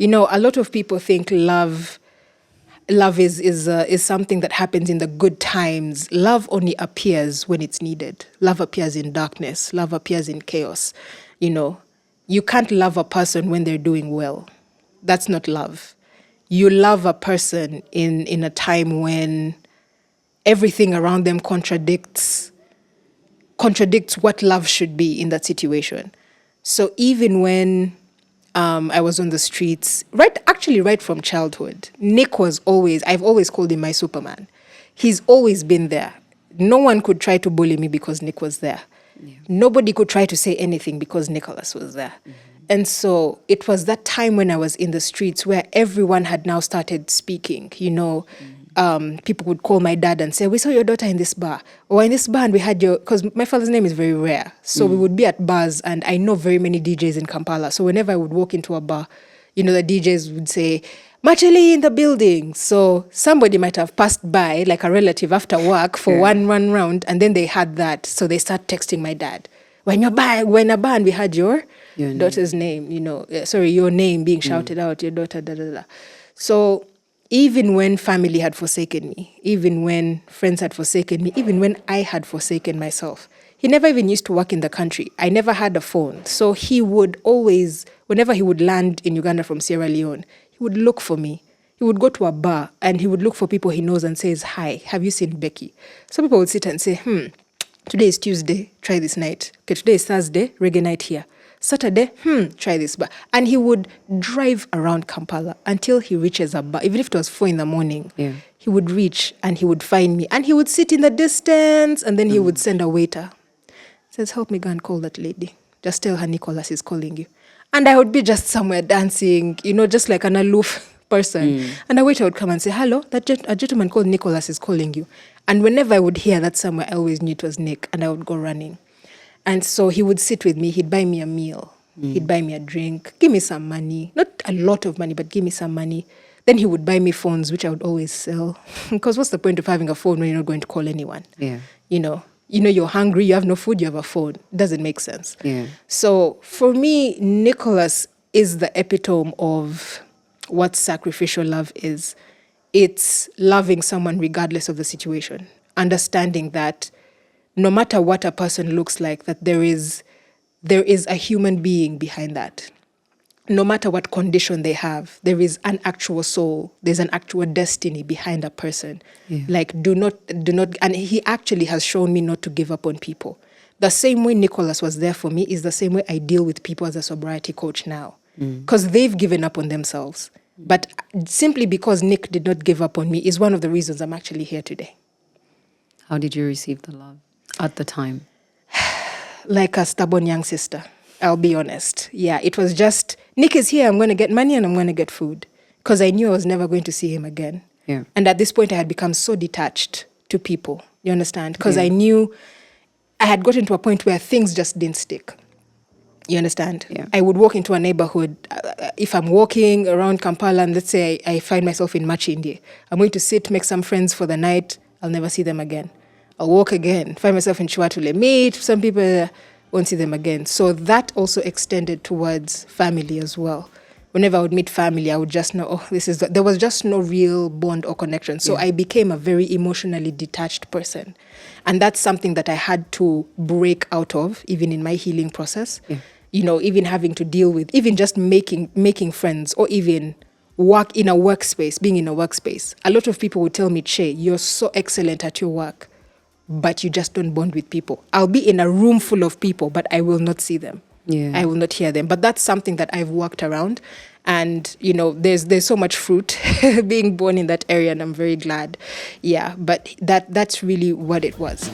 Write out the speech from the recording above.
A lot of people think love is something that happens in the good times. Love only appears when it's needed. Love appears in darkness. Love appears in chaos. You can't love a person when they're doing well. That's not love. You love a person in a time when everything around them contradicts what love should be in that situation. So even when I was on the streets, right from childhood, I've always called him my Superman. He's always been there. No one could try to bully me because Nick was there. Yeah. Nobody could try to say anything because Nicholas was there. Mm-hmm. And so it was that time when I was in the streets where everyone had now started speaking, people would call my dad and say, we saw your daughter in this bar. Or in this bar, and we had because my father's name is very rare. So we would be at bars, and I know very many DJs in Kampala. So whenever I would walk into a bar, the DJs would say, Makyeli in the building. So somebody might have passed by, like a relative after work for one round, and then they had that. So they start texting my dad. When a bar, and we had your daughter's name, your name being shouted out, your daughter, da, da, da. So even when family had forsaken me, even when friends had forsaken me, even when I had forsaken myself, he never even used to work in the country. I never had a phone. So he would always, whenever he would land in Uganda from Sierra Leone, he would look for me. He would go to a bar and he would look for people he knows and says, hi, have you seen Becky? Some people would sit and say, today is Tuesday, try this night. Okay, today is Thursday, reggae night here. Saturday, try this bar. And he would drive around Kampala until he reaches a bar. Even if it was 4 a.m, he would reach and he would find me. And he would sit in the distance and then he would send a waiter. Says, help me go and call that lady. Just tell her Nicholas is calling you. And I would be just somewhere dancing, just like an aloof person. And a waiter would come and say, hello, a gentleman called Nicholas is calling you. And whenever I would hear that somewhere, I always knew it was Nick, and I would go running. And so he would sit with me. He'd buy me a meal. He'd buy me a drink, give me some money. Not a lot of money, but give me some money. Then he would buy me phones, which I would always sell. Because what's the point of having a phone when you're not going to call anyone? Yeah. You're hungry, you have no food, you have a phone. It doesn't make sense. Yeah. So for me, Nicholas is the epitome of what sacrificial love is. It's loving someone regardless of the situation. Understanding that no matter what a person looks like, that there is a human being behind that. No matter what condition they have, there is an actual soul. There's an actual destiny behind a person. Yeah. Like, do not, and he actually has shown me not to give up on people. The same way Nicholas was there for me is the same way I deal with people as a sobriety coach now. Because they've given up on themselves. But simply because Nick did not give up on me is one of the reasons I'm actually here today. How did you receive the love at the time? Like a stubborn young sister, I'll be honest. Yeah, it was just, Nick is here, I'm going to get money and I'm going to get food. Because I knew I was never going to see him again. Yeah. And at this point, I had become so detached to people. You understand? Because I knew I had gotten to a point where things just didn't stick. You understand? Yeah. I would walk into a neighborhood. If I'm walking around Kampala and let's say I find myself in Makyeli, I'm going to sit, make some friends for the night. I'll never see them again. I'll walk again, find myself in Chiwatule, meet some people, won't see them again. So that also extended towards family as well. Whenever I would meet family, I would just know, there was just no real bond or connection. So I became a very emotionally detached person. And that's something that I had to break out of, even in my healing process. Yeah. Even having to deal with, even just making friends, or even being in a workspace. A lot of people would tell me, Che, you're so excellent at your work, but you just don't bond with people. I'll be in a room full of people, but I will not see them. Yeah. I will not hear them. But that's something that I've worked around. And, there's so much fruit being born in that area, and I'm very glad. Yeah, but that's really what it was.